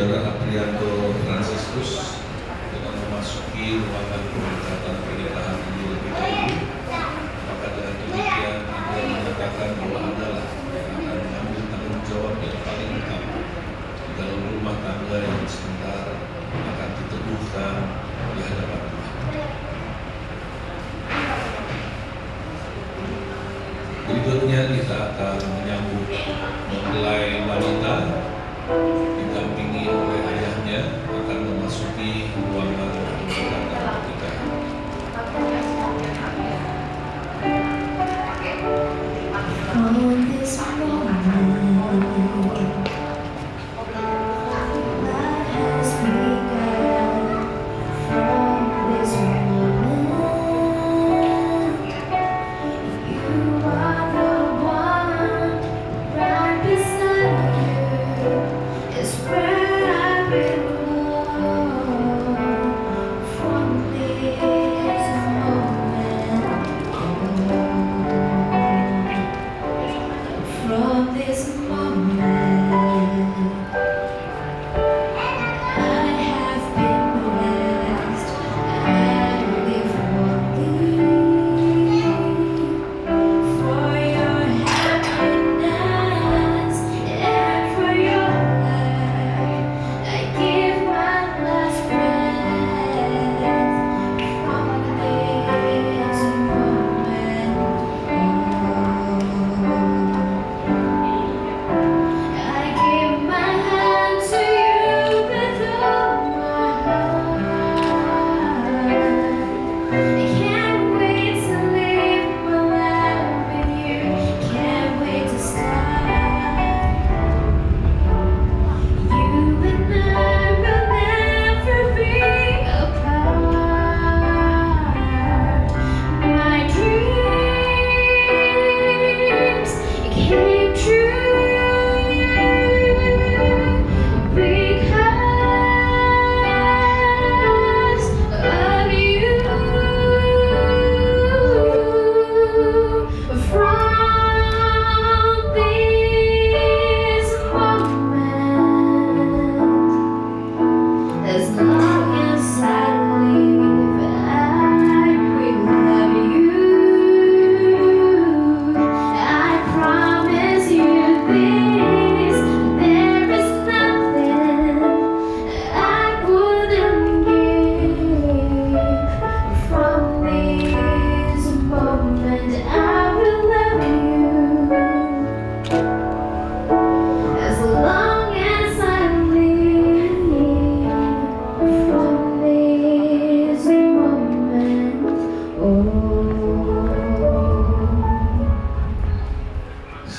Saudara Aprianto Fransiskus dengan memasuki ruangan pemberkatan pernikahan ini lebih dahulu, maka dengan demikian dia menyatakan bahwa adalah yang akan mengambil tanggung jawab yang paling utama di dalam rumah tangga yang sebentar akan diteguhkan di hadapan Tuhan. Berikutnya kita akan menyambut mempelai wanita didampingi oleh ayahnya akan memasuki ruangan pemberkatan pernikahan.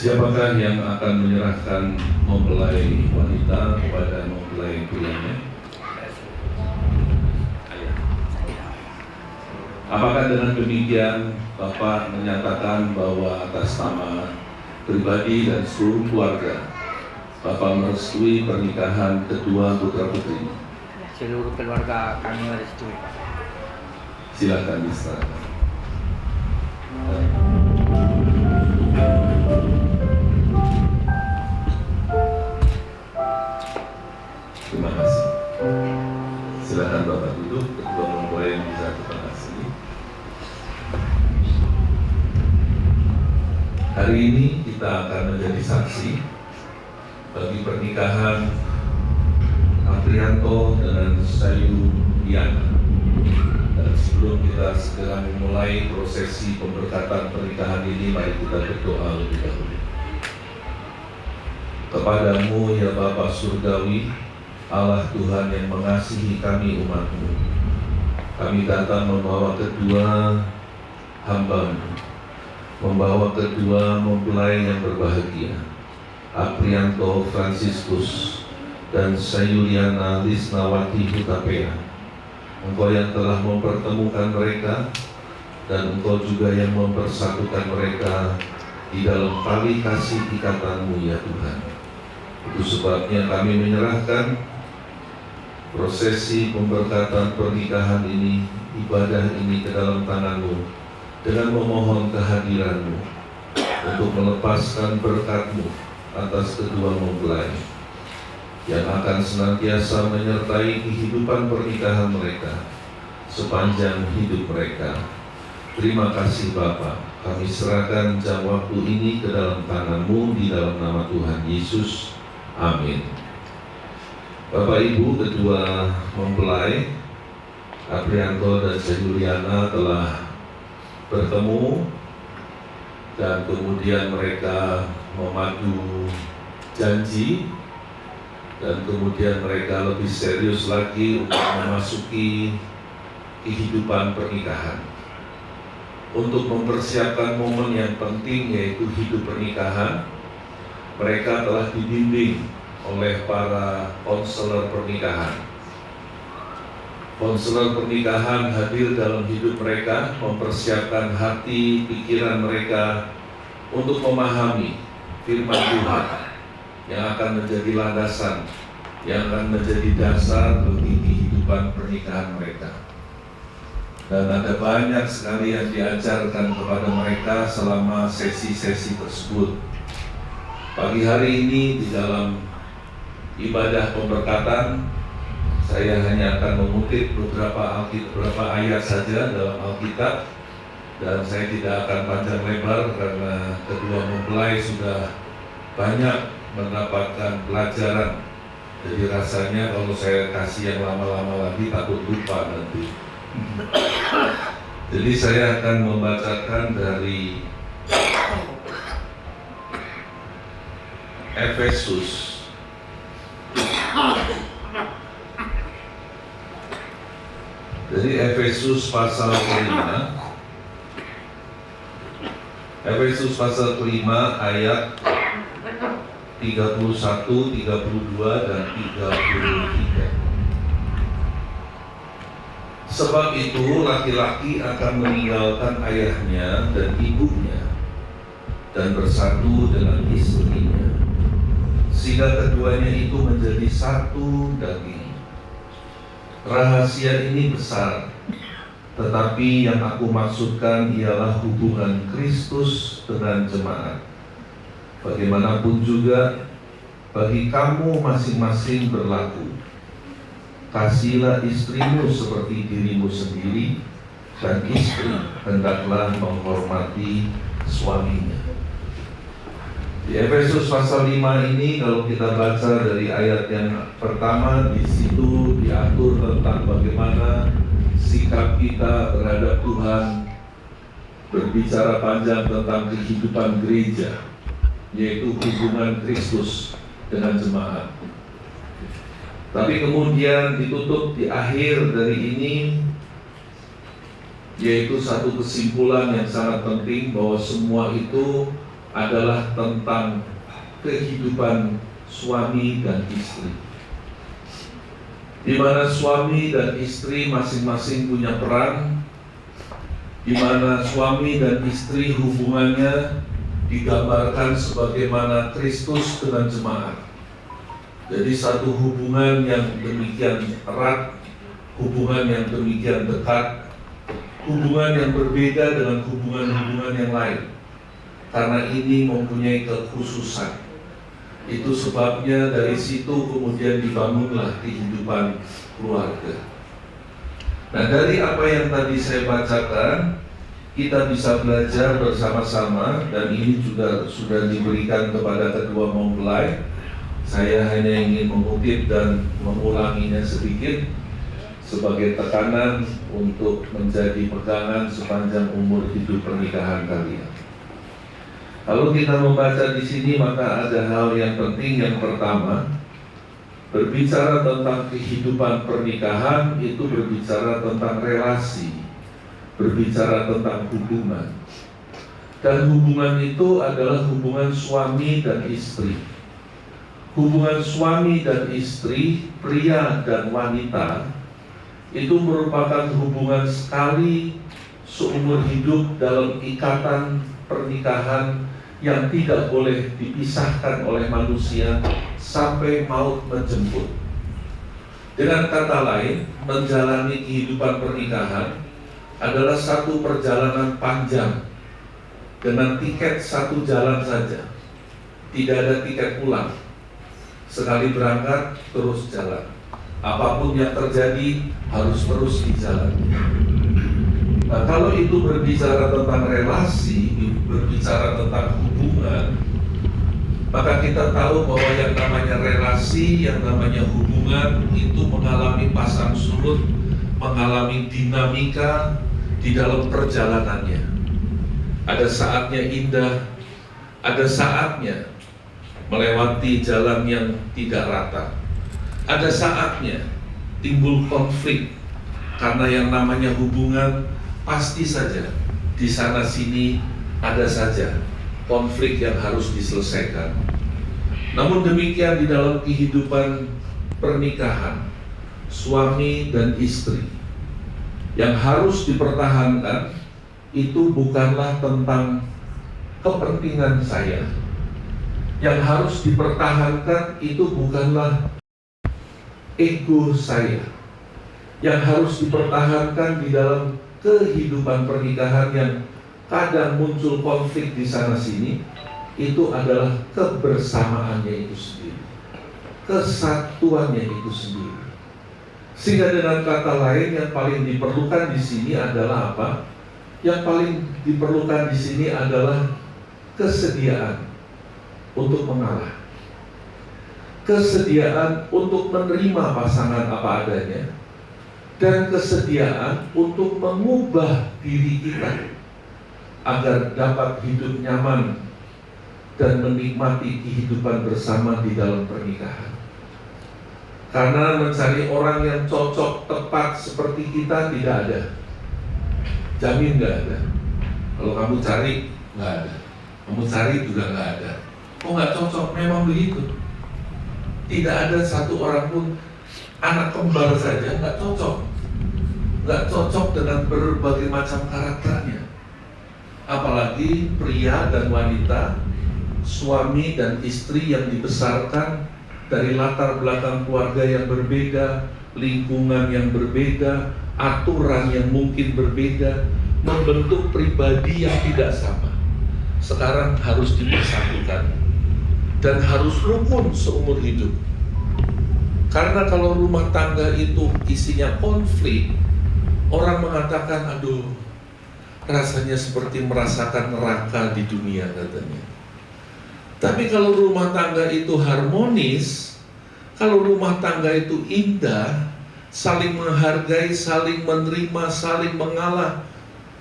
Siapakah yang akan menyerahkan mempelai wanita kepada mempelai prianya? Apakah dengan demikian Bapak menyatakan bahwa atas nama pribadi dan seluruh keluarga Bapak merestui pernikahan kedua putra-putri? Seluruh keluarga kami merestui, Pak. Silakan diserahkan. Terima kasih. Silakan Bapak duduk, kedua mempelai yang bisa kita kasih. Hari ini kita akan menjadi saksi bagi pernikahan Aprianto dengan Sayuliana. Dan sebelum kita segera memulai prosesi pemberkatan pernikahan ini, mari kita berdoa lebih dahulu. Kepadamu ya Bapa Surgawi, Allah Tuhan yang mengasihi kami umat-Mu, kami datang membawa kedua hamba-Mu, membawa kedua mempelai yang berbahagia, Aprianto Fransiskus dan Sayuliana Lisnawati Hutapea. Engkau yang telah mempertemukan mereka, dan Engkau juga yang mempersatukan mereka di dalam tali kasih ikatan-Mu ya Tuhan. Itu sebabnya kami menyerahkan prosesi pemberkatan pernikahan ini, ibadah ini ke dalam tangan-Mu, dengan memohon kehadiran-Mu untuk melepaskan berkat-Mu atas kedua mempelai. yang akan senantiasa menyertai kehidupan pernikahan mereka sepanjang hidup mereka. Terima kasih Bapa, kami serahkan jam waktu ini ke dalam tangan-Mu di dalam nama Tuhan Yesus. Amin. Bapak Ibu, kedua mempelai Aprianto dan Juliana telah bertemu dan kemudian mereka memadu janji, dan kemudian mereka lebih serius lagi untuk memasuki kehidupan pernikahan. Untuk mempersiapkan momen yang penting yaitu hidup pernikahan, mereka telah dibimbing oleh para konselor pernikahan. Konselor pernikahan hadir dalam hidup mereka, mempersiapkan hati, pikiran mereka untuk memahami firman Tuhan yang akan menjadi landasan, yang akan menjadi dasar bagi kehidupan pernikahan mereka. Dan ada banyak sekali yang diajarkan kepada mereka selama sesi-sesi tersebut. Pagi hari ini di dalam ibadah pemberkatan, saya hanya akan mengutip beberapa ayat saja dalam Alkitab, dan saya tidak akan panjang lebar karena kedua mempelai sudah banyak mendapatkan pelajaran. Jadi rasanya kalau saya kasih yang lama-lama lagi takut lupa nanti. Jadi saya akan membacakan dari Efesus pasal 5. Efesus pasal 5 ayat 31, 32 dan 33. Sebab itu laki-laki akan meninggalkan ayahnya dan ibunya dan bersatu dengan istrinya, sehingga keduanya itu menjadi satu daging. Rahasia ini besar, tetapi yang aku maksudkan ialah hubungan Kristus dengan jemaat. Bagaimanapun juga bagi kamu masing-masing berlaku, kasihilah istrimu seperti dirimu sendiri, dan istri hendaklah menghormati suaminya. Di Efesus pasal 5 ini kalau kita baca dari ayat yang pertama, di situ diatur tentang bagaimana sikap kita terhadap Tuhan, berbicara panjang tentang kehidupan gereja, yaitu hubungan Kristus dengan jemaat. Tapi kemudian ditutup di akhir dari ini, yaitu satu kesimpulan yang sangat penting bahwa semua itu adalah tentang kehidupan suami dan istri, di mana suami dan istri masing-masing punya peran, di mana suami dan istri hubungannya digambarkan sebagaimana Kristus dengan jemaat. Jadi satu hubungan yang demikian erat, hubungan yang demikian dekat, hubungan yang berbeda dengan hubungan-hubungan yang lain, karena ini mempunyai kekhususan. Itu sebabnya dari situ kemudian dibangunlah kehidupan keluarga. Nah, dari apa yang tadi saya bacakan, kita bisa belajar bersama-sama, dan ini juga sudah diberikan kepada kedua mempelai. Saya hanya ingin mengutip dan mengulanginya sedikit sebagai tekanan untuk menjadi pegangan sepanjang umur hidup pernikahan kalian. Kalau kita membaca di sini, maka ada hal yang penting. Yang pertama, berbicara tentang kehidupan pernikahan itu berbicara tentang relasi, berbicara tentang hubungan. Dan hubungan itu adalah hubungan suami dan istri. Hubungan suami dan istri, pria dan wanita, itu merupakan hubungan sekali seumur hidup dalam ikatan pernikahan yang tidak boleh dipisahkan oleh manusia sampai maut menjemput. Dengan kata lain, menjalani kehidupan pernikahan adalah satu perjalanan panjang dengan tiket satu jalan saja, tidak ada tiket pulang. Sekali berangkat, terus jalan. Apapun yang terjadi, harus terus dijalani. Nah, kalau itu berbicara tentang relasi, berbicara tentang hubungan, maka kita tahu bahwa yang namanya relasi, yang namanya hubungan itu mengalami pasang surut, mengalami dinamika di dalam perjalanannya. Ada saatnya indah, ada saatnya melewati jalan yang tidak rata. Ada saatnya timbul konflik, karena yang namanya hubungan pasti saja di sana sini ada saja konflik yang harus diselesaikan. Namun demikian di dalam kehidupan pernikahan suami dan istri, yang harus dipertahankan itu bukanlah tentang kepentingan saya. Yang harus dipertahankan itu bukanlah ego saya. Yang harus dipertahankan di dalam kehidupan pernikahan yang kadang muncul konflik di sana sini, itu adalah kebersamaannya itu sendiri, kesatuannya itu sendiri. Sehingga dengan kata lain, yang paling diperlukan di sini adalah apa? Yang paling diperlukan di sini adalah kesediaan untuk mengalah, kesediaan untuk menerima pasangan apa adanya, dan kesediaan untuk mengubah diri kita agar dapat hidup nyaman dan menikmati kehidupan bersama di dalam pernikahan. Karena mencari orang yang cocok, tepat seperti kita tidak ada. Jamin nggak ada. Kalau kamu cari, nggak ada. Kamu cari juga nggak ada. Oh, nggak cocok, memang begitu. Tidak ada satu orang pun, anak kembar saja nggak cocok. Nggak cocok dengan berbagai macam karakternya. Apalagi pria dan wanita, suami dan istri yang dibesarkan dari latar belakang keluarga yang berbeda, lingkungan yang berbeda, aturan yang mungkin berbeda, membentuk pribadi yang tidak sama. Sekarang harus dipersatukan dan harus rukun seumur hidup. Karena kalau rumah tangga itu isinya konflik, orang mengatakan, aduh, rasanya seperti merasakan neraka di dunia katanya. Tapi kalau rumah tangga itu harmonis, kalau rumah tangga itu indah, saling menghargai, saling menerima, saling mengalah,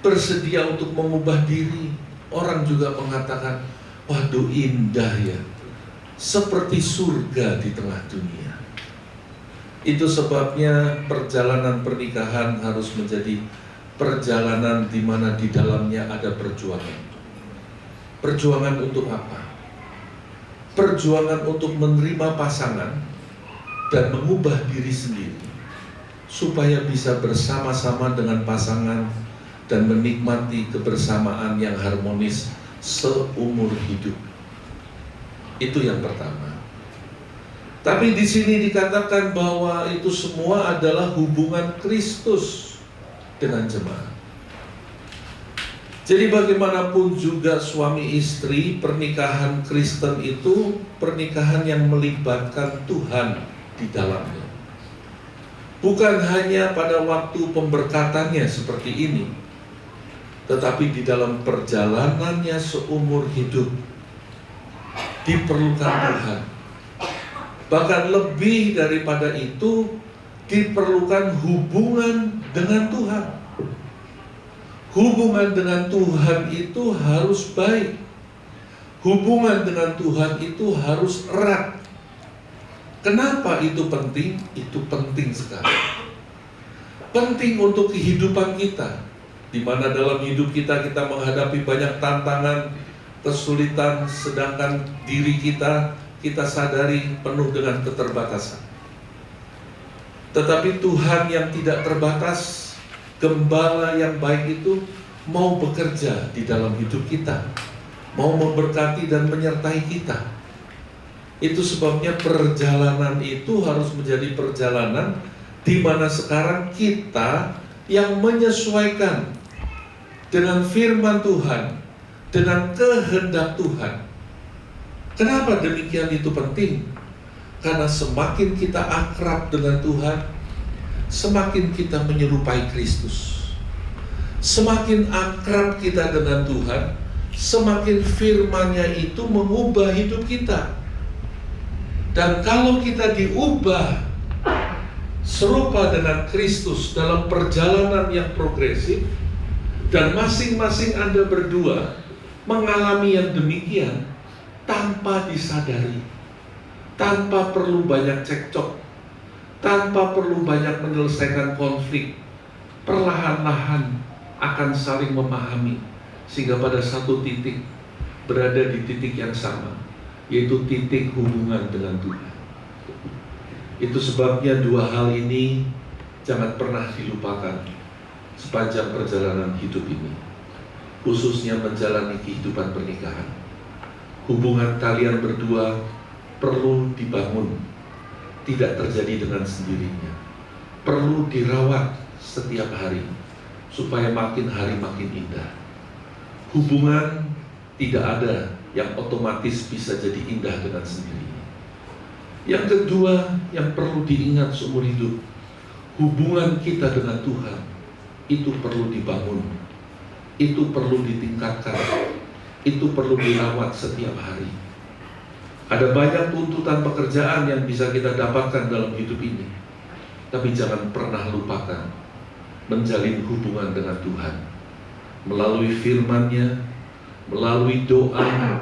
bersedia untuk mengubah diri, orang juga mengatakan, waduh indah ya, seperti surga di tengah dunia. Itu sebabnya perjalanan pernikahan harus menjadi perjalanan di mana di dalamnya ada perjuangan. Perjuangan untuk apa? Perjuangan untuk menerima pasangan dan mengubah diri sendiri supaya bisa bersama-sama dengan pasangan dan menikmati kebersamaan yang harmonis seumur hidup. Itu yang pertama. Tapi di sini dikatakan bahwa itu semua adalah hubungan Kristus dengan jemaat. Jadi bagaimanapun juga suami istri, pernikahan Kristen itu pernikahan yang melibatkan Tuhan di dalamnya. Bukan hanya pada waktu pemberkatannya seperti ini, tetapi di dalam perjalanannya seumur hidup diperlukan Tuhan. Bahkan lebih daripada itu, diperlukan hubungan dengan Tuhan. Hubungan dengan Tuhan itu harus baik. Hubungan dengan Tuhan itu harus erat. Kenapa itu penting? Itu penting sekali. Penting untuk kehidupan kita, di mana dalam hidup kita menghadapi banyak tantangan, kesulitan, sedangkan diri kita sadari penuh dengan keterbatasan. Tetapi Tuhan yang tidak terbatas, Gembala yang baik itu mau bekerja di dalam hidup kita, mau memberkati dan menyertai kita. Itu sebabnya perjalanan itu harus menjadi perjalanan di mana sekarang kita yang menyesuaikan dengan firman Tuhan, dengan kehendak Tuhan. Kenapa demikian itu penting? Karena semakin kita akrab dengan Tuhan, semakin kita menyerupai Kristus. Semakin akrab kita dengan Tuhan, semakin firman-Nya itu mengubah hidup kita. Dan kalau kita diubah serupa dengan Kristus dalam perjalanan yang progresif, dan masing-masing Anda berdua mengalami yang demikian tanpa disadari, tanpa perlu banyak cekcok, tanpa perlu banyak menyelesaikan konflik, perlahan-lahan akan saling memahami, sehingga pada satu titik berada di titik yang sama, yaitu titik hubungan dengan Tuhan. Itu sebabnya dua hal ini jangan pernah dilupakan sepanjang perjalanan hidup ini, khususnya menjalani kehidupan pernikahan. Hubungan kalian berdua perlu dibangun, tidak terjadi dengan sendirinya. Perlu dirawat setiap hari, supaya makin hari makin indah. Hubungan tidak ada yang otomatis bisa jadi indah dengan sendirinya. Yang kedua yang perlu diingat seumur hidup, hubungan kita dengan Tuhan itu perlu dibangun, itu perlu ditingkatkan, itu perlu dirawat setiap hari. Ada banyak tuntutan pekerjaan yang bisa kita dapatkan dalam hidup ini, tapi jangan pernah lupakan menjalin hubungan dengan Tuhan melalui firman-Nya, melalui doa,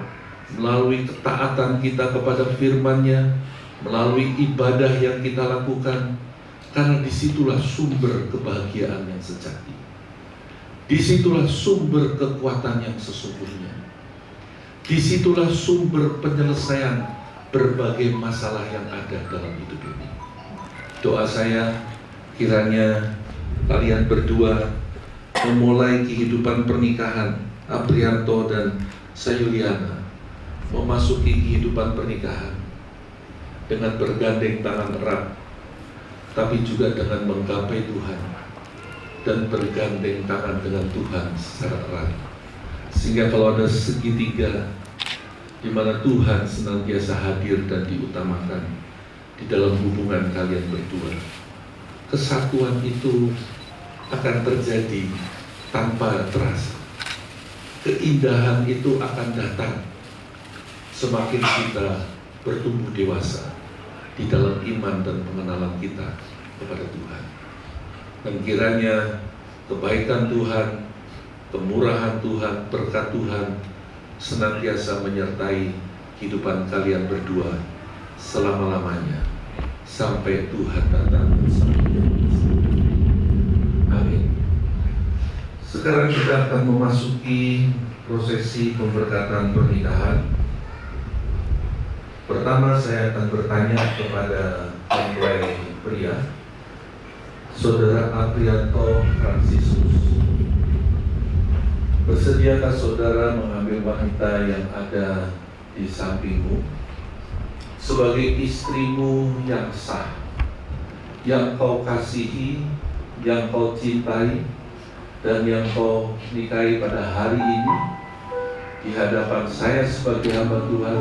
melalui ketaatan kita kepada firman-Nya, melalui ibadah yang kita lakukan. Karena disitulah sumber kebahagiaan yang sejati, disitulah sumber kekuatan yang sesungguhnya, disitulah sumber penyelesaian berbagai masalah yang ada dalam hidup ini. Doa saya, kiranya kalian berdua memulai kehidupan pernikahan, Aprianto dan Sayuliana, memasuki kehidupan pernikahan dengan bergandeng tangan erat, tapi juga dengan menggapai Tuhan dan bergandeng tangan dengan Tuhan secara erat. Sehingga kalau ada segitiga di mana Tuhan senantiasa hadir dan diutamakan di dalam hubungan kalian berdua, kesatuan itu akan terjadi tanpa terasa. Keindahan itu akan datang semakin kita bertumbuh dewasa di dalam iman dan pengenalan kita kepada Tuhan. Dan kiranya kebaikan Tuhan, kemurahan Tuhan, berkat Tuhan senantiasa menyertai kehidupan kalian berdua selama-lamanya sampai Tuhan datang bersama. Amin. Sekarang kita akan memasuki prosesi pemberkatan pernikahan. Pertama saya akan bertanya kepada mempelai pria, Saudara Aprianto Fransiskus. Bersediakah saudara mengambil wanita yang ada di sampingmu sebagai istrimu yang sah, yang kau kasihi, yang kau cintai, dan yang kau nikahi pada hari ini di hadapan saya sebagai hamba Tuhan,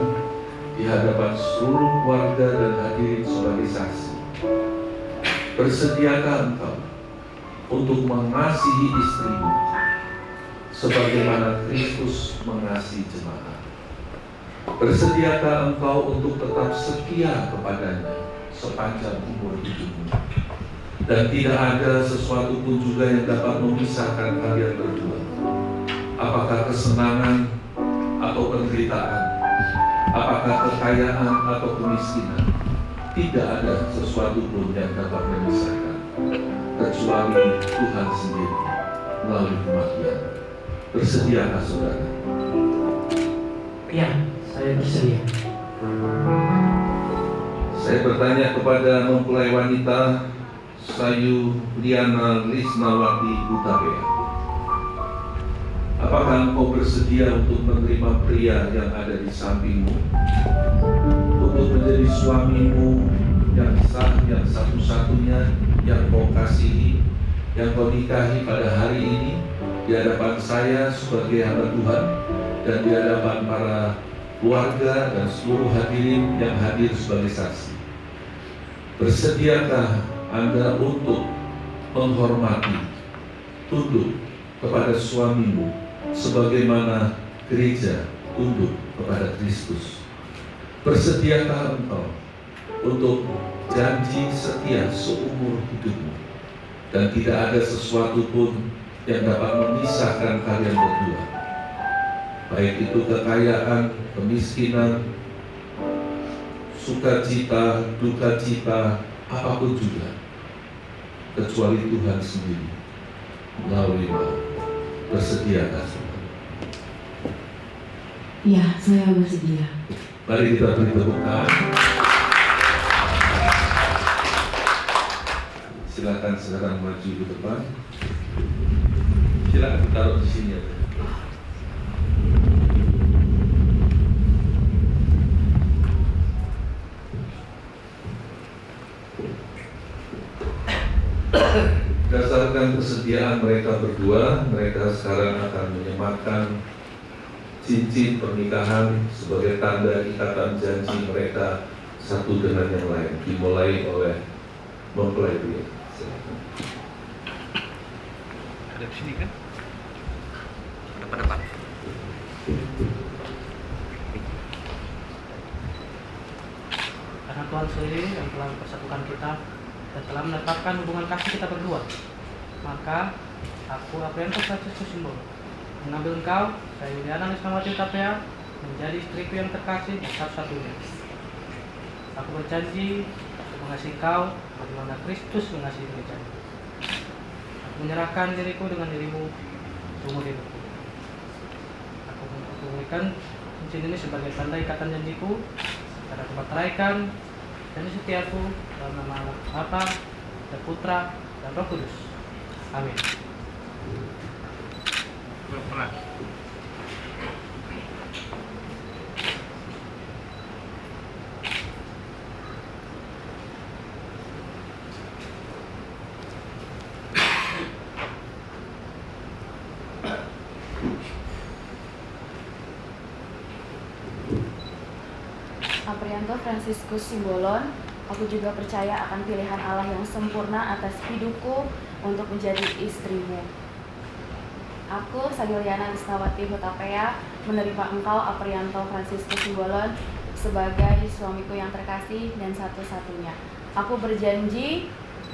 di hadapan seluruh keluarga dan hadirin sebagai saksi? Bersediakah engkau untuk mengasihi istrimu sebagaimana Kristus mengasihi jemaat? Bersediakah engkau untuk tetap setia kepadanya sepanjang umur hidupmu? Dan tidak ada sesuatu pun juga yang dapat memisahkan kalian berdua, apakah kesenangan atau penderitaan, apakah kekayaan atau kemiskinan. Tidak ada sesuatu pun yang dapat memisahkan kecuali Tuhan sendiri melalui kematian. Bersediakah saudara? Ya, saya bersedia. Saya bertanya kepada mempelai wanita Sayuliana Lisnawati Hutabe, apakah engkau bersedia untuk menerima pria yang ada di sampingmu, untuk menjadi suamimu yang sah, yang satu-satunya, yang kau kasihi, yang kau nikahi pada hari ini di hadapan saya sebagai hamba Tuhan dan di hadapan para keluarga dan seluruh hadirin yang hadir sebagai saksi? Bersediakah Anda untuk menghormati, tunduk kepada suamimu sebagaimana gereja tunduk kepada Kristus? Bersediakah engkau untuk janji setia seumur hidupmu dan tidak ada sesuatu pun yang dapat memisahkan kalian berdua, baik itu kekayaan, kemiskinan, sukacita, duka cita, apapun juga, kecuali Tuhan sendiri melalui maut? Bersediakah? Ya, saya bersedia. Mari kita beri tepuk tangan. Silakan sekarang maju ke depan. Silakan taruh di sini ya. Berdasarkan kesediaan mereka berdua, mereka sekarang akan menyematkan cincin pernikahan sebagai tanda ikatan janji mereka satu dengan yang lain, dimulai oleh mempelai pria. Ada di sini kan? Depan-depan. Karena Tuhan sendiri yang telah mempersatukan kita dan telah menetapkan hubungan kasih kita berdua, maka aku Aprianto Franciscus Simbolon mengambil engkau, saya Yuliana Lisnawati Utapea, menjadi istriku yang terkasih dan satu-satunya. Aku berjanji untuk mengasihi kau bagaimana Kristus mengasihi gereja. Aku menyerahkan diriku dengan dirimu seumur hidupku. Aku memberikan cincin ini sebagai tanda ikatan janjiku, karena aku meteraikan janji setiaku dalam nama Allah Bapa dan Putra dan Roh Kudus. Amin. Pernah. Aprianto Franciscus Simbolon, aku juga percaya akan pilihan Allah yang sempurna atas hidupku untuk menjadi istrimu. Aku, Sayuliana Lisnawati Hutapea, menerima engkau, Aprianto Franciscus Simbolon, sebagai suamiku yang terkasih dan satu-satunya. Aku berjanji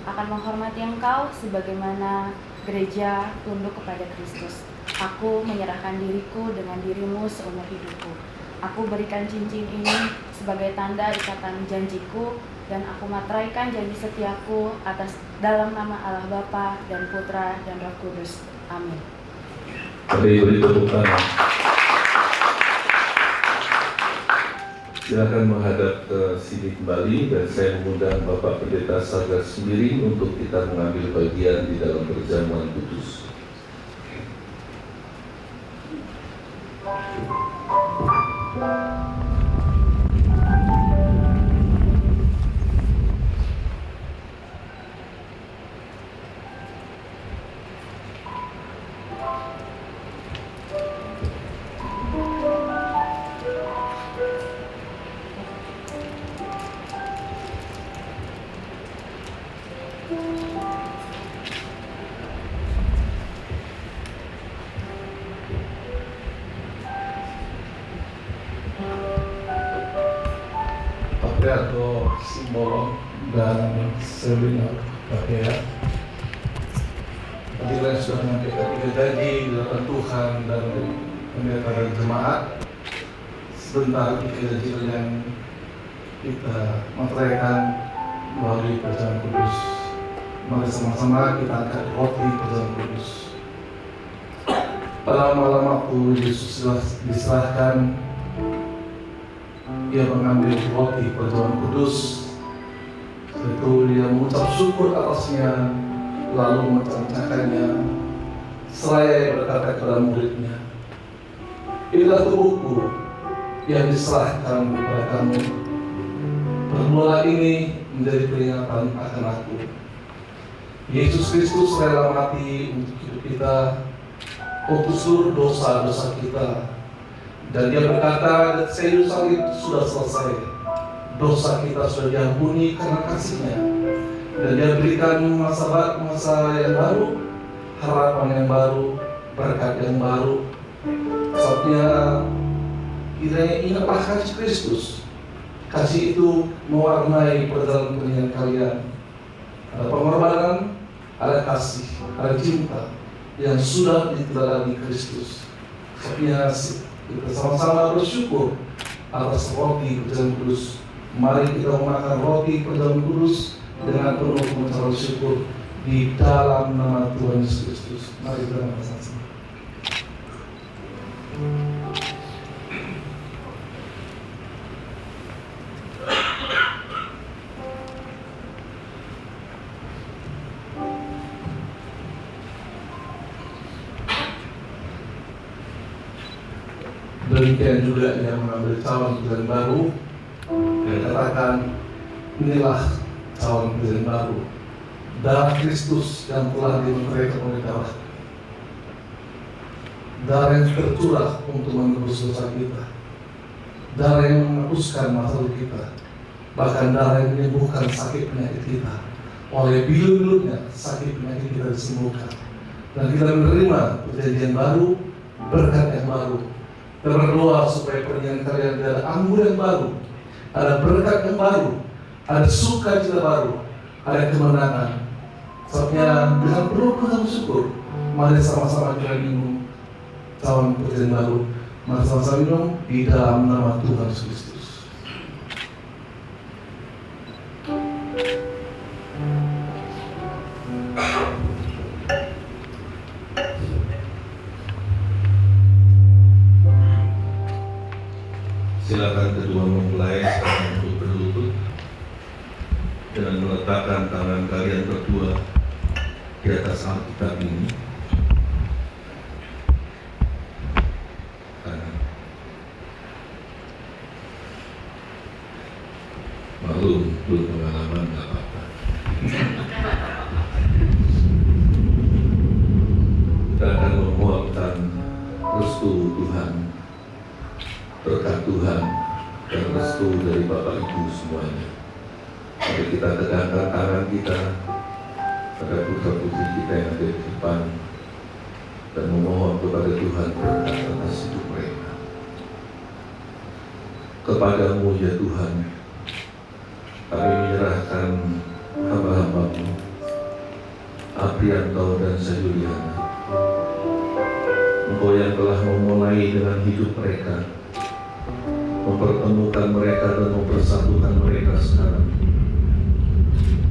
akan menghormati engkau sebagaimana gereja tunduk kepada Kristus. Aku menyerahkan diriku dengan dirimu seumur hidupku. Aku berikan cincin ini sebagai tanda ikatan janjiku, dan aku materaikan janji setiaku atas dalam nama Allah Bapa dan Putra dan Roh Kudus. Amin. Beri tepuk tangan. Silakan menghadap ke sini kembali dan saya mengundang Bapak Pendeta Sagar sendiri untuk kita mengambil bagian di dalam perjamuan kudus. Aprianto Simbolon dan Sayuliana Utapea, apabila sudah menyampaikan tiga janji di hadapan Tuhan dan pendeta dan jemaat, sebentar tiga janji yang kita materaikan melalui perjamuan kudus. Mari sama-sama kita angkat roti perjamuan kudus. Pada malam waktu Yesus diserahkan, Dia mengambil roti perjamuan kudus, itu dia mengucap syukur atasnya, lalu mencangkangkannya, seraya berkata kepada muridnya, inilah tubuhku yang diserahkan kepada kamu. Perbuatan ini menjadi peringatan akan aku. Yesus Kristus rela mati untuk hidup kita, untuk seluruh dosa-dosa kita. Dan dia berkata, kayu salib sudah selesai. dosa kita sudah diampuni karena kasih-Nya. Dan Dia berikan masa yang baru, harapan yang baru, berkat yang baru. Sebabnya kiranya ingatlah kasih Kristus. Kasih itu mewarnai perjalanan kalian. Ada pengorbanan, ada kasih, ada cinta yang sudah diteladani Kristus. Sebabnya kita sama-sama bersyukur atas roti perjamuan kudus. Mari kita memakan roti perjamuan kudus dengan penuh pengucapan syukur di dalam nama Tuhan Yesus Kristus. Mari kita bersama-sama. Demikian juga yang mengambil cawan perjanjian baru, dia katakan, inilah cawan perjanjian baru, darah Kristus yang telah dimeteraikan oleh darah yang tercurah untuk menebus dosa kita, darah yang menghapuskan masalah kita, bahkan darah yang menyembuhkan sakit penyakit kita. Oleh bilu-bilunya sakit penyakit kita disembuhkan, dan kita menerima perjanjian baru, berkat yang baru. Kita berdoa supaya perjanjian kalian ada anggur yang baru, ada berkat yang baru, ada sukacita baru, ada kemenangan. Sebabnya dengan penuh syukur, mari sama-sama kita minum cawan perjanjian baru. Mari sama-sama minum di dalam nama Tuhan Yesus Kristus. Silakan kedua mempelai sekarang untuk berlutut dengan meletakkan tangan kalian berdua di atas Alkitab ini. Kanan. Maklum, belum pengalaman, nggak apa-apa. Kita akan memohonkan restu Tuhan, berkat Tuhan, dan restu dari Bapak Ibu semuanya. Mari kita tegakkan tangan kita pada putra-putri kita yang ada di depan dan memohon kepada Tuhan berkat atas hidup mereka. Kepadamu ya Tuhan, kami menyerahkan hamba-hamba-Mu, Aprianto dan Sayuliana. Engkau yang telah memulai dengan hidup mereka, mempertemukan mereka dan mempersatukan mereka sekarang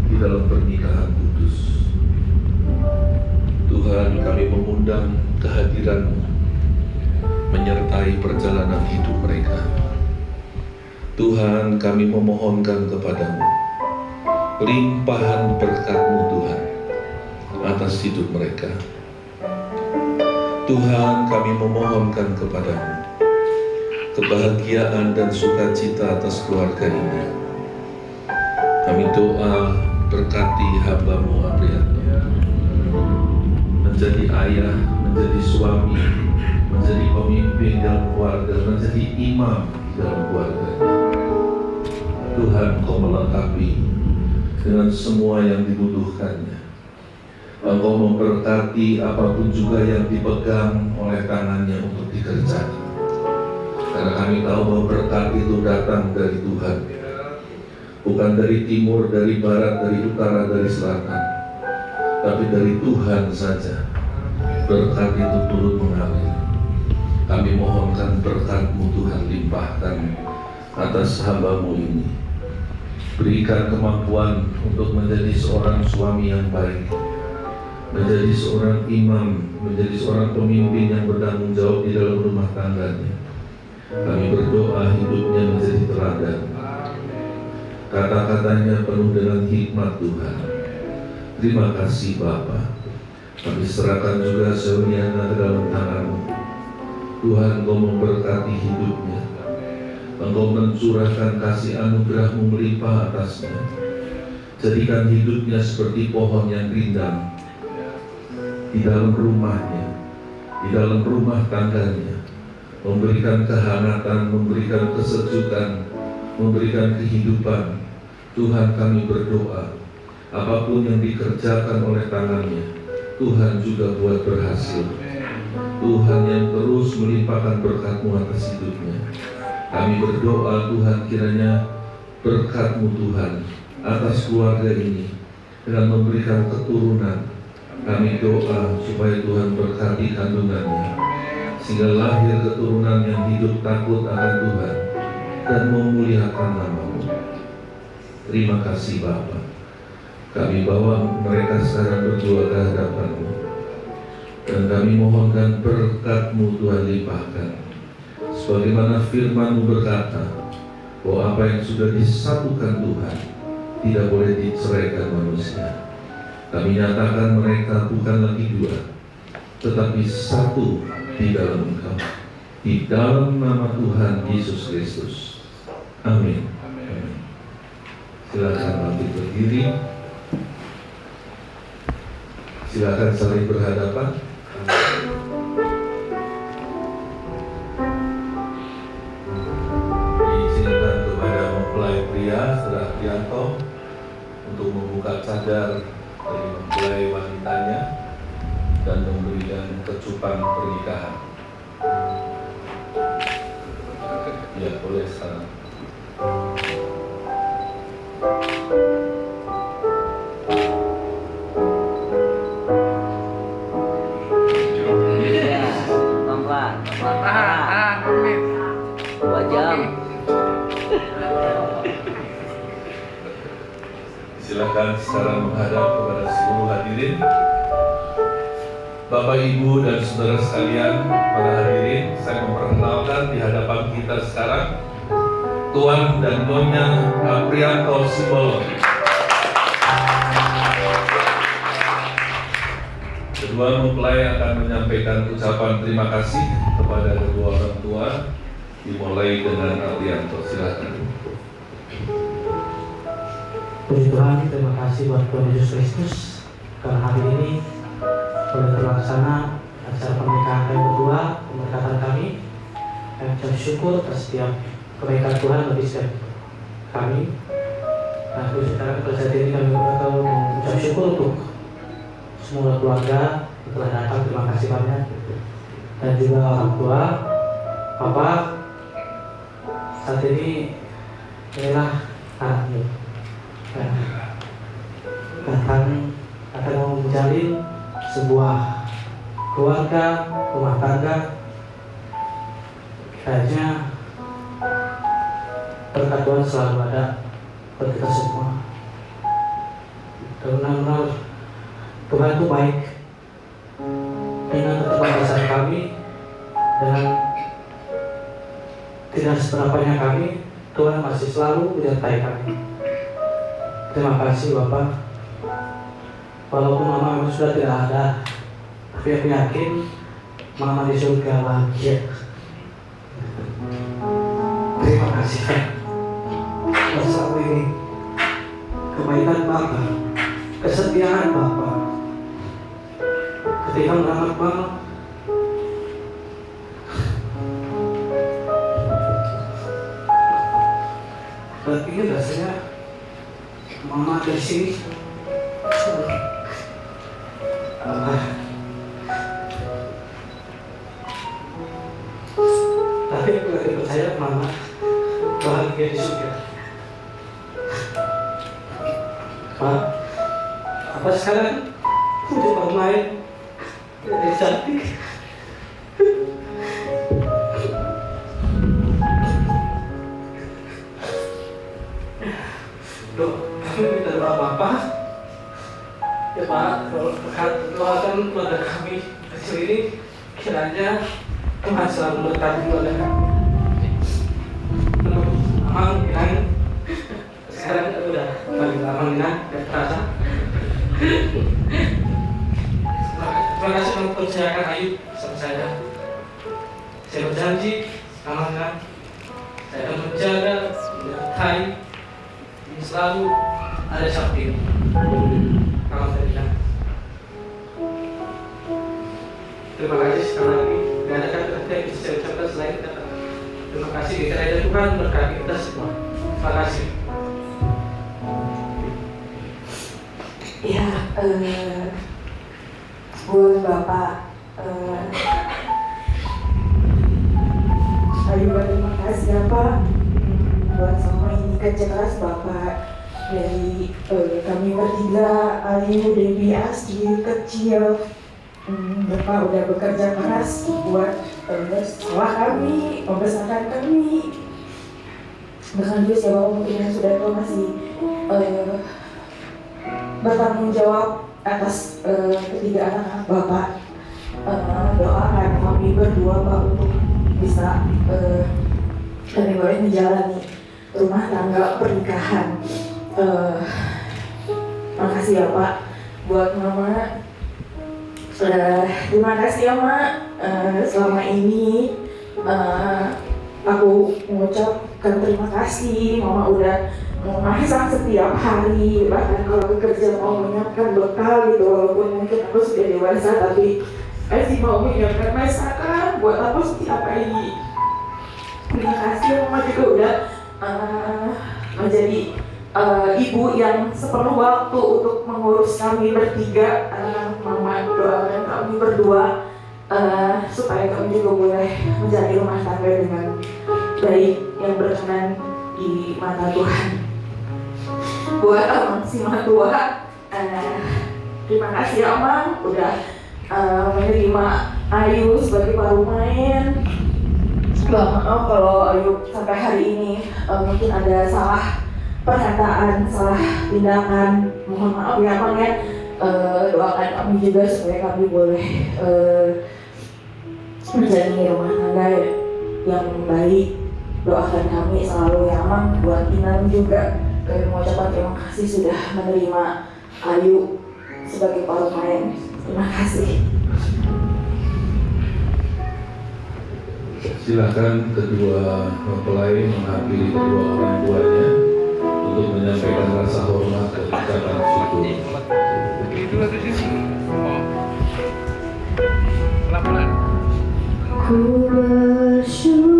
di dalam pernikahan kudus. Tuhan, kami mengundang kehadiran-Mu menyertai perjalanan hidup mereka. Tuhan, kami memohonkan kepada-Mu limpahan berkat-Mu Tuhan atas hidup mereka. Tuhan, kami memohonkan kepada-Mu kebahagiaan dan sukacita atas keluarga ini. Kami doa berkati hamba-Mu Aprianto, menjadi ayah, menjadi suami, menjadi pemimpin dalam keluarga, menjadi imam di dalam keluarganya. Tuhan, Kau melengkapi dengan semua yang dibutuhkannya. Engkau memberkati apapun juga yang dipegang oleh tangannya untuk dikerjakan. Karena kami tahu bahwa berkat itu datang dari Tuhan, bukan dari timur, dari barat, dari utara, dari selatan, tapi dari Tuhan saja. Berkat itu turut mengalir. Kami mohonkan berkat-Mu Tuhan, limpahkan atas hamba-Mu ini. Berikan kemampuan untuk menjadi seorang suami yang baik, menjadi seorang imam, menjadi seorang pemimpin yang bertanggung jawab di dalam rumah tangganya. Kami berdoa hidupnya menjadi teladan, kata-katanya penuh dengan hikmat Tuhan. Terima kasih Bapa. Kami serahkan juga Sayuliana ke dalam tangan-Mu. Tuhan, Engkau memberkati hidupnya. Engkau mencurahkan kasih anugerah-Mu melimpah atasnya. Jadikan hidupnya seperti pohon yang rindang di dalam rumahnya, di dalam rumah tangganya, memberikan kehangatan, memberikan kesejukan, memberikan kehidupan. Tuhan, kami berdoa, apapun yang dikerjakan oleh tangannya, Tuhan juga buat berhasil. Tuhan yang terus melimpahkan berkat-Mu atas hidupnya. Kami berdoa Tuhan, kiranya berkat-Mu Tuhan atas keluarga ini dengan memberikan keturunan. Kami doa supaya Tuhan berkati kandungannya, sehingga lahir keturunan yang hidup takut akan Tuhan dan memuliakan nama-Mu. Terima kasih Bapa. Kami bawa mereka sekarang berdua ke hadapan-Mu, dan kami mohonkan berkat-Mu Tuhan limpahkan. Sebagaimana firman-Mu berkata, bahwa apa yang sudah disatukan Tuhan tidak boleh diceraikan manusia. Kami nyatakan mereka bukan lagi dua, tetapi satu di dalam Engkau, di dalam nama Tuhan Yesus Kristus. Amin. Amin. Silakan bangkit berdiri. Silakan saling berhadapan. Diizinkan kepada mempelai pria Saudara Prianto untuk membuka cadar dari mempelai wanitanya dan memberikan kecupan pernikahan. Ya, boleh sekarang. Iya, pelan-pelan. Tahan, Amin. 2 jam. Silakan sekarang menghadap kepada seluruh hadirin. Bapak, Ibu, dan saudara sekalian, para hadirin, saya memperkenalkan di hadapan kita sekarang Tuan dan Nyonya Prianto Simbolon. Kedua mempelai akan menyampaikan ucapan terima kasih kepada kedua orang tua, dimulai dengan Prianto. Silakan. Puji Tuhan, terima kasih buat Tuhan Yesus Kristus karena hari ini boleh terlaksana acara pernikahan kami berdua, pemberkatan kami. Kami ucap syukur atas setiap kebaikan Tuhan bagi setiap kami. Nah, sekarang pada saat ini kami akan mengucap syukur untuk semua keluarga yang telah datang. Terima kasih banyak, dan juga orang tua, Papa. Saat ini inilah anaknya datang akan menjalin sebuah keluarga, rumah tangga. Kiranya berkat Tuhan selalu ada buat kita semua. Benar-benar Tuhan itu baik. Dengan keterbatasan kami, dengan tidak seberapanya kami, Tuhan masih selalu menyertai kami. Terima kasih Bapak. Walaupun Mama sudah tidak ada, tapi aku yakin Mama di surga bahagia. Terima kasih atas selama ini kebaikan Bapak, kesetiaan Bapak. Ketika merawat Mama, berarti ini rasanya Mama ada di sini. Tapi aku gak percaya Mama bahagia di surga. Pak, apa sekarang udah orang lain yang cantik? Kami minta doa Bapak. Ya Pak, doakan keluarga kami kecil ini, kiranya Tuhan selalu memberkati keluarga kami. Amang, Inang, sekarang udah bagi Amang, Inang, gak terasa. Terima kasih untuk percayakan Ayu sama saya. Saya berjanji, Amang, Inang, saya akan menjaga, menyertai, selalu ada samping. Kalau saya bilang, terima kasih sekali lagi. Tidak ada kata-kata yang bisa saya ucapkan selain kata terima kasih. Kita ada Tuhan berkati kita semua. Terima kasih. Ya, buat Bapak, Ayu terima kasih ya Pak, buat semua ini kerja keras Bapak. Dari kami bertiga, Ayu, Dewi, Asti, kecil, Bapak udah bekerja keras buat sekolah kami, membesarkan kami. Bahkan juga siapa mungkin yang sudah tahu masih bertanggung jawab atas ketiga anak Bapak. Doakan kami berdua Pak untuk bisa kami boleh menjalani rumah tangga pernikahan. Makasih ya Pak buat Mama. Terima kasih ya Mak. Selama ini aku mengucapkan terima kasih. Mama udah memasak setiap hari, bahkan kalau bekerja mau menyiapkan bekal gitu, walaupun mungkin aku sudah dewasa tapi masih mau menyiapkan masakan buat aku setiap hari. Terima kasih Mama juga udah menjadi ibu yang sepenuh waktu untuk mengurus kami bertiga. Mama doakan kami berdua supaya kami juga boleh menjalani rumah tangga dengan baik yang berkenan di mata Tuhan. Buat Amang si Matua, terima kasih ya Amang udah menerima Ayu sebagai parumain. Maaf kalau Ayu sampai hari ini mungkin ada salah perkataan, salah tindakan. Mohon maaf ya Amang ya. Doakan kami juga supaya kami boleh menjalani rumah tangga yang baik. Doakan kami selalu ya Amang. Buat Inam juga kami mengucapkan terima kasih sudah menerima Ayu sebagai parumain. Terima kasih. Silakan kedua mempelai menghampiri kedua orang tuanya untuk menyampaikan rasa hormat dan ucapan syukur. Itu lagi sini. Oh. Pelan-pelan. Ku bersyukur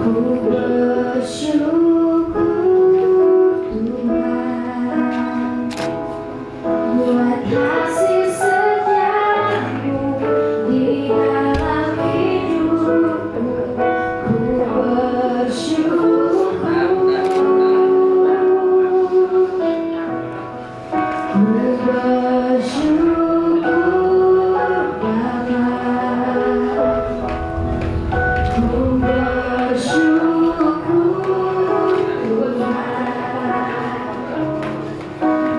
Bapa, ku bersyukur Tuhan buat kasih setiamu di dalam hidupku. Ku bersyukur, ku bersyukur Bapa, ku bersyukur Tuhan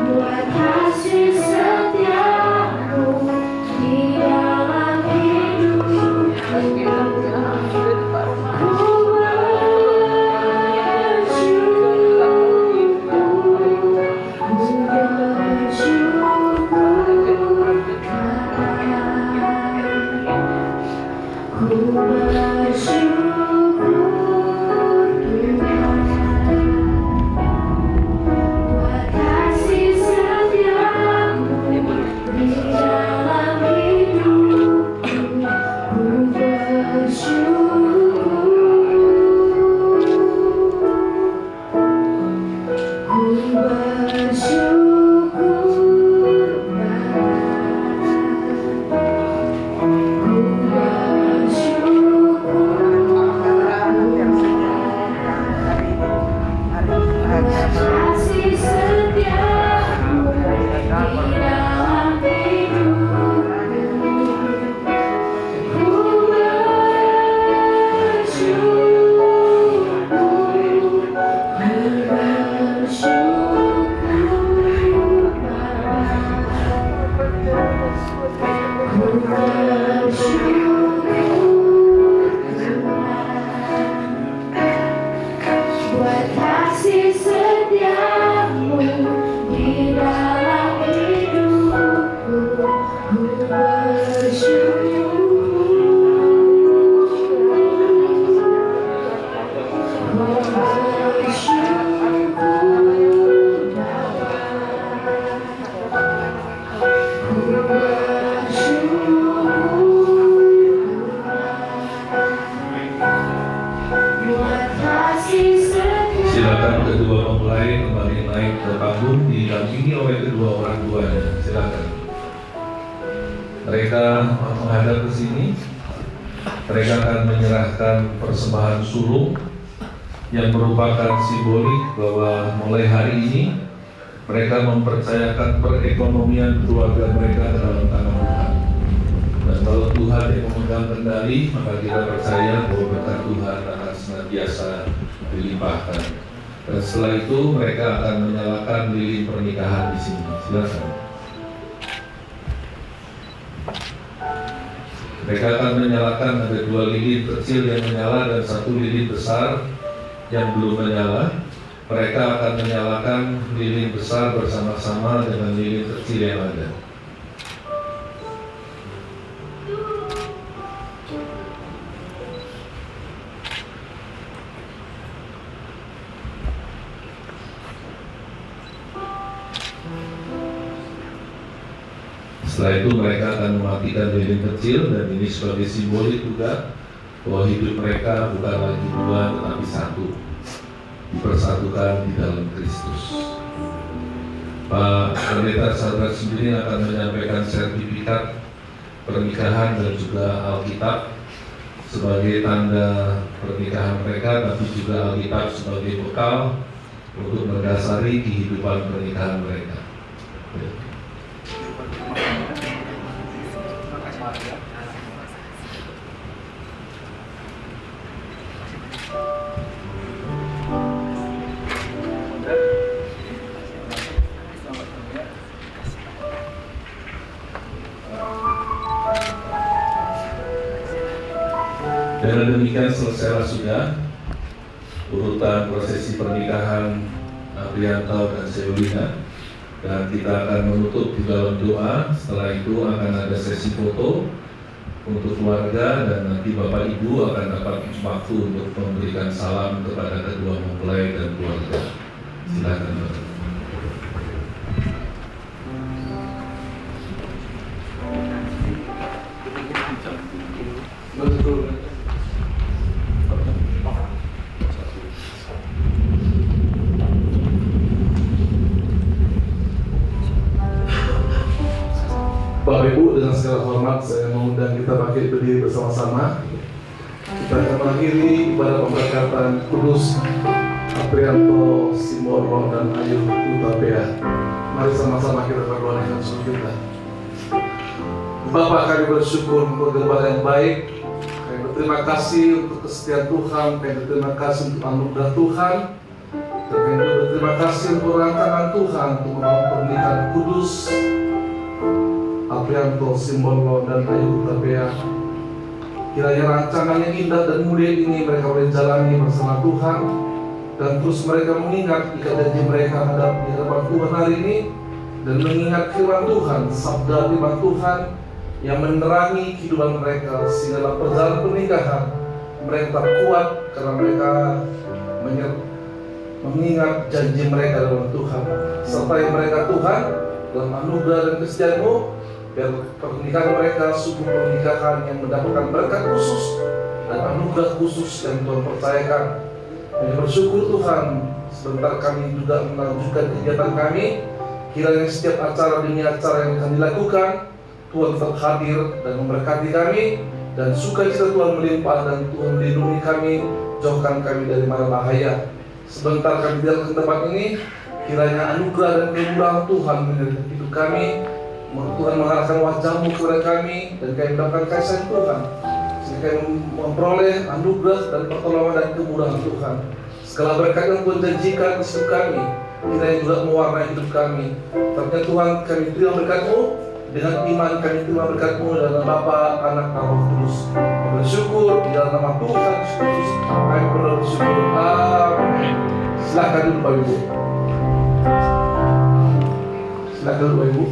buat kasih setiamu di dalam hidupku. Ku bersyukur mempelai kembali naik ke panggung didampingi oleh kedua orang tuanya. Silakan. Mereka menghadap ke sini. Mereka akan menyerahkan persembahan sulung yang merupakan simbolik bahwa mulai hari ini mereka mempercayakan perekonomian keluarga mereka ke dalam tangan Tuhan. Dan kalau Tuhan yang memegang kendali, maka kita percaya bahwa berkat Tuhan akan senantiasa dilimpahkan. Dan setelah itu mereka akan menyalakan lilin pernikahan di sini. Silakan. Mereka akan menyalakan, ada 2 lilin kecil yang menyala dan 1 lilin besar yang belum menyala. Mereka akan menyalakan lilin besar bersama-sama dengan lilin kecil yang ada. Setelah itu mereka akan mematikan lilin kecil, dan ini sebagai simbolik juga bahwa hidup mereka bukan lagi 2 tetapi 1, dipersatukan di dalam Kristus. Pak Pendeta Sadrak sendiri akan menyampaikan sertifikat pernikahan dan juga Alkitab sebagai tanda pernikahan mereka, tapi juga Alkitab sebagai bekal untuk mendasari kehidupan pernikahan mereka. Dengan demikian selesailah sudah urutan prosesi pernikahan Aprianto dan Seolina, dan kita akan menutup di dalam doa. Setelah itu akan ada sesi foto untuk keluarga, dan nanti Bapak Ibu akan dapat waktu untuk memberikan salam kepada kedua mempelai dan keluarga. Silakan Bapak. Bapak Ibu, dengan segala hormat saya mengundang kita bangkit berdiri bersama-sama. Kita akan mengakhiri ibadah pemberkatan kudus Aprianto, Simoro, dan Ayu Utapea. Mari sama-sama kita berdoa dengan syukur kita. Bapak, kami bersyukur untuk gembala yang baik. Kami berterima kasih untuk kesetiaan Tuhan. Kami berterima kasih untuk anugerah Tuhan. Dan kami berterima kasih untuk rancangan Tuhan untuk membangun pernikahan kudus Aprianto, Simolo, dan Ayu Utapea. Kiranya rancangan yang indah dan mulia ini mereka boleh jalani bersama Tuhan, dan terus mereka mengingat ikat janji mereka hadap di hadapan Tuhan hari ini, dan mengingat firman Tuhan, sabda firman Tuhan yang menerangi kehidupan mereka, sehingga dalam perjalanan pernikahan mereka tetap kuat karena mereka mengingat janji mereka dalam Tuhan. Sertai mereka Tuhan dalam anugerah dan kesetiaan-Mu, biar pernikahan mereka sungguh pernikahan yang mendapatkan berkat khusus dan anugerah khusus yang Tuhan percayakan. Kami bersyukur Tuhan, sebentar kami juga melanjutkan kegiatan kami. Kiranya setiap acara demi acara yang akan dilakukan, Tuhan tetap hadir dan memberkati kami, dan sukacita Tuhan melimpah, dan Tuhan melindungi kami, jauhkan kami dari mara bahaya. Sebentar kami di dalam tempat ini, kiranya anugerah dan kemurahan Tuhan menyertai hidup kami. Tuhan mengarahkan wajah-Mu kepada kami, dan kami mendapatkan kasih Tuhan, sehingga kami memperoleh anugerah dan pertolongan dan kemurahan Tuhan. Segala berkat yang Tuhan janjikan di hidup kami, kiranya juga mewarnai hidup kami. Tapi Tuhan, kami terima berkat-Mu, dengan iman kami terima berkat-Mu dalam Bapa, Anak, dan Roh Kudus. Kami bersyukur di dalam nama Tuhan Yesus, kami bersyukur. Amin. Silakan dulu Bapak Ibu. Silakan dulu Bapak Ibu.